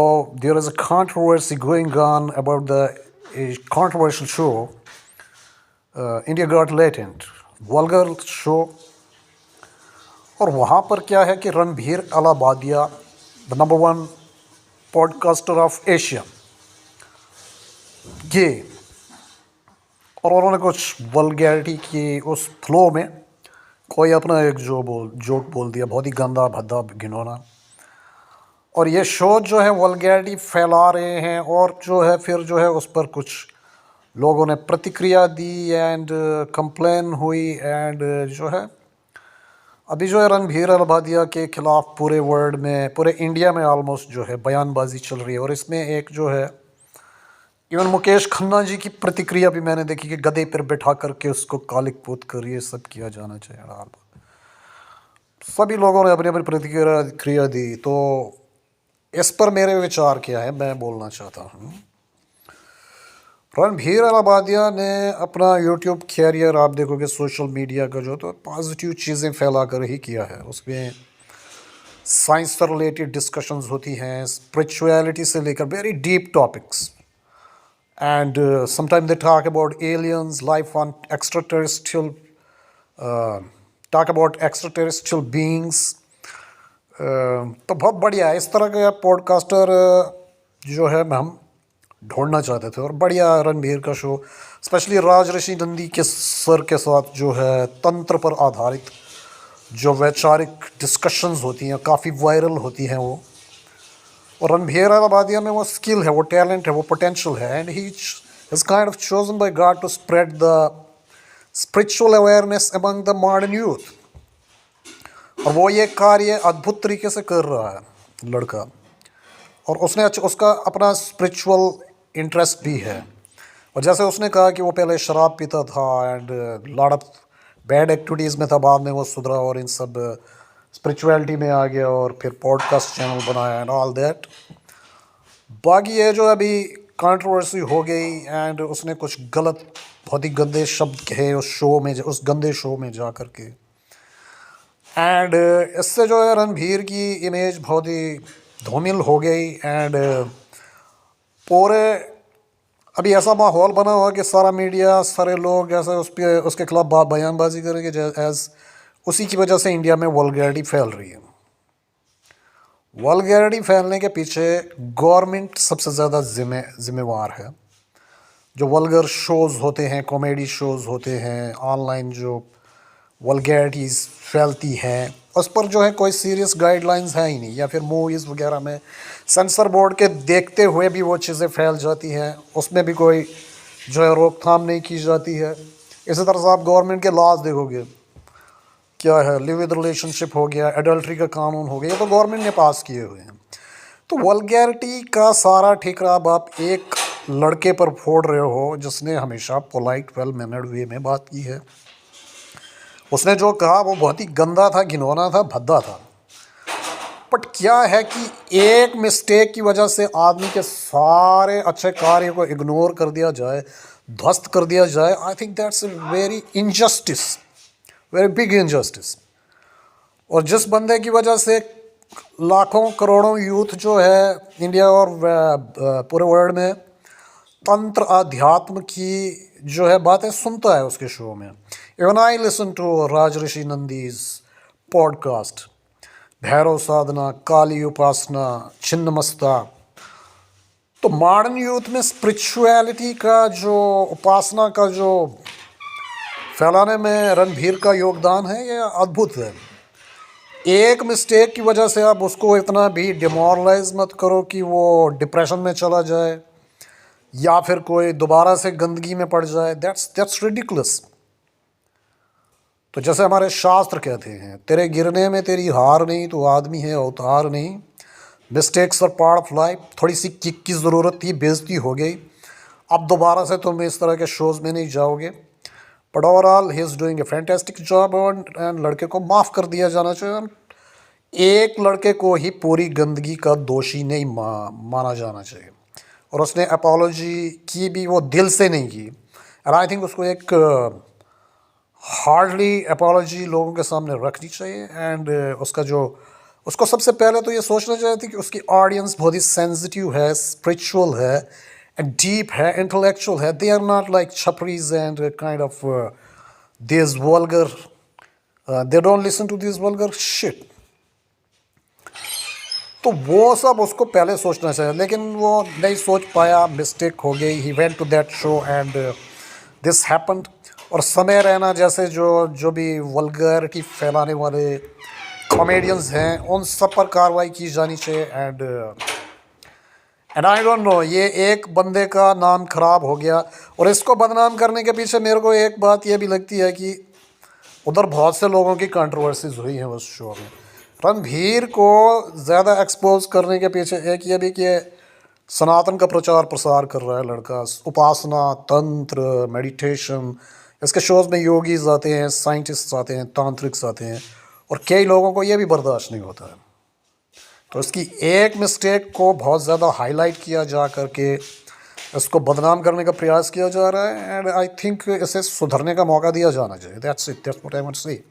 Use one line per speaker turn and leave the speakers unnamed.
There is a controversy going on about the a controversial show, India Got Latent, vulgar show. और वहाँ पर क्या है कि Ranbir Allahbadia, the number one podcaster of Asia, ये और उन्होंने कुछ वल्गैरिटी की उस फ्लो में कोई अपना एक जोक बोल दिया, बहुत ही गंदा भद्दा घिनौना। और ये शो जो है वल्गैरिटी फैला रहे हैं और जो है फिर जो है उस पर कुछ लोगों ने प्रतिक्रिया दी एंड कंप्लेन हुई एंड जो है अभी जो है रणबीर अलाबादिया के खिलाफ पूरे वर्ल्ड में, पूरे इंडिया में ऑलमोस्ट जो है बयानबाजी चल रही है। और इसमें एक जो है इवन मुकेश खन्ना जी की प्रतिक्रिया भी मैंने देखी कि गधे पर बैठा करके उसको कालिक पोत कर ये सब किया जाना चाहिए। सभी लोगों ने अपनी अपनी प्रतिक्रिया दी। तो इस पर मेरे विचार क्या है, मैं बोलना चाहता हूँ। रणबीर अलाबादिया ने अपना यूट्यूब कैरियर आप देखोगे सोशल मीडिया का जो तो पॉजिटिव चीज़ें फैला कर ही किया है। उसमें साइंस से रिलेटेड डिस्कशंस होती हैं, स्पिरिचुअलिटी से लेकर very deep topics and sometime they talk about aliens, life on extraterrestrial, talk about extraterrestrial beings. तो बहुत बढ़िया है। इस तरह के पॉडकास्टर जो है हम ढूंढना चाहते थे। और बढ़िया रणबीर का शो, स्पेशली राज ऋषि नंदी के सर के साथ जो है तंत्र पर आधारित जो वैचारिक डिस्कशंस होती हैं काफ़ी वायरल होती हैं वो। और रणबीर अलाबादिया में वो स्किल है, वो टैलेंट है, वो पोटेंशियल है and he is kind of chosen by God to spread the spiritual awareness among the modern youth. और वो ये कार्य अद्भुत तरीके से कर रहा है लड़का। और उसने उसका अपना स्पिरिचुअल इंटरेस्ट भी है। और जैसे उसने कहा कि वो पहले शराब पीता था and lot of bad activities में था, बाद में वो सुधरा और इन सब स्पिरिचुअलिटी में आ गया और फिर पॉडकास्ट चैनल बनाया एंड ऑल दैट। बाकी ये जो अभी कंट्रोवर्सी हो गई एंड उसने कुछ गलत बहुत ही गंदे शब्द कहे उस शो में, उस गंदे शो में जा कर के। एंड इससे जो है रणबीर की इमेज बहुत ही धूमिल हो गई एंड पूरे अभी ऐसा माहौल बना हुआ कि सारा मीडिया, सारे लोग ऐसे उसके खिलाफ बयानबाजी करेंगे एज उसी की वजह से इंडिया में वल्गैरिटी फैल रही है। वल्गैरिटी फैलने के पीछे गवर्नमेंट सबसे ज़्यादा जिम्मेवार है। जो वल्गर शोज़ होते हैं, कॉमेडी शोज़ होते हैं, ऑनलाइन जो वल्गैरिटीज़ फैलती हैं उस पर जो है कोई सीरियस गाइडलाइंस है ही नहीं, या फिर मूवीज़ वगैरह में सेंसर बोर्ड के देखते हुए भी वो चीज़ें फैल जाती हैं, उसमें भी कोई जो है रोकथाम नहीं की जाती है। इसी तरह से आप गवर्नमेंट के लॉज देखोगे, क्या है, लिव विद रिलेशनशिप हो गया, एडल्ट्री का कानून हो गया, ये तो गवर्नमेंट ने पास किए हुए हैं। तो वल्गैरिटी का सारा ठिकरा अब आप एक लड़के पर फोड़ रहे हो जिसने हमेशा पोलाइट वेल मैनर्ड वे में बात की है। उसने जो कहा वो बहुत ही गंदा था, घिनौना था, भद्दा था। बट क्या है कि एक मिस्टेक की वजह से आदमी के सारे अच्छे कार्य को इग्नोर कर दिया जाए, ध्वस्त कर दिया जाए। I think that's a very injustice, very big injustice. और जिस बंदे की वजह से लाखों करोड़ों यूथ जो है इंडिया और पूरे वर्ल्ड में तंत्र अध्यात्म की जो है बातें सुनता है उसके शो में। Even I listen to Rajarshi Nandy's podcast, Bhairav साधना, काली उपासना, छिन्नमस्ता। तो मॉडर्न यूथ में स्पिरिचुअलिटी का जो, उपासना का जो फैलाने में रणबीर का योगदान है ये अद्भुत है। एक मिस्टेक की वजह से आप उसको इतना भी डिमोरलाइज मत करो कि वो डिप्रेशन में चला जाए या फिर कोई दोबारा से गंदगी में पड़ जाए। That's ridiculous. तो जैसे हमारे शास्त्र कहते हैं, तेरे गिरने में तेरी हार नहीं, तो आदमी है अवतार नहीं। Mistakes are part of life. थोड़ी सी किक की ज़रूरत थी, बेइज्जती हो गई, अब दोबारा से तुम इस तरह के शोज़ में नहीं जाओगे। But overall he is doing a fantastic job and लड़के को माफ़ कर दिया जाना चाहिए। एक लड़के को ही पूरी गंदगी का दोषी नहीं माना जाना चाहिए। और उसने अपोलॉजी की भी वो दिल से नहीं की। एंड आई थिंक उसको एक हार्डली अपोलॉजी लोगों के सामने रखनी चाहिए एंड उसका जो उसको सबसे पहले तो ये सोचना चाहिए थी कि उसकी ऑडियंस बहुत ही सेंसिटिव है, स्पिरिचुअल है एंड डीप है, इंटेलेक्चुअल है. दे आर नॉट लाइक छपरीज and kind of this vulgar, they don't listen to this vulgar shit. तो वो सब उसको पहले सोचना चाहिए, लेकिन वो नहीं सोच पाया, मिस्टेक हो गई. He went to that show and this happened. और समय रहना जैसे जो जो भी वल्गैरिटी फैलाने वाले कॉमेडियंस हैं उन सब पर कार्रवाई की जानी चाहिए. एंड आई डोंट नो, ये एक बंदे का नाम खराब हो गया. और इसको बदनाम करने के पीछे मेरे को एक बात ये भी लगती है कि उधर बहुत से लोगों की कंट्रोवर्सीज हुई हैं उस शो में. रणधीर को ज़्यादा एक्सपोज करने के पीछे एक ये भी कि सनातन का प्रचार प्रसार कर रहा है लड़का. उपासना, तंत्र, मेडिटेशन, इसके शोज़ में योगीज आते हैं, साइंटिस्ट आते हैं, तांत्रिक्स आते हैं, और कई लोगों को ये भी बर्दाश्त नहीं होता है. तो इसकी एक मिस्टेक को बहुत ज़्यादा हाईलाइट किया जा करके इसको बदनाम करने का प्रयास किया जा रहा है. एंड आई थिंक इसे सुधरने का मौका दिया जाना चाहिए. That's it, that's what I want to से.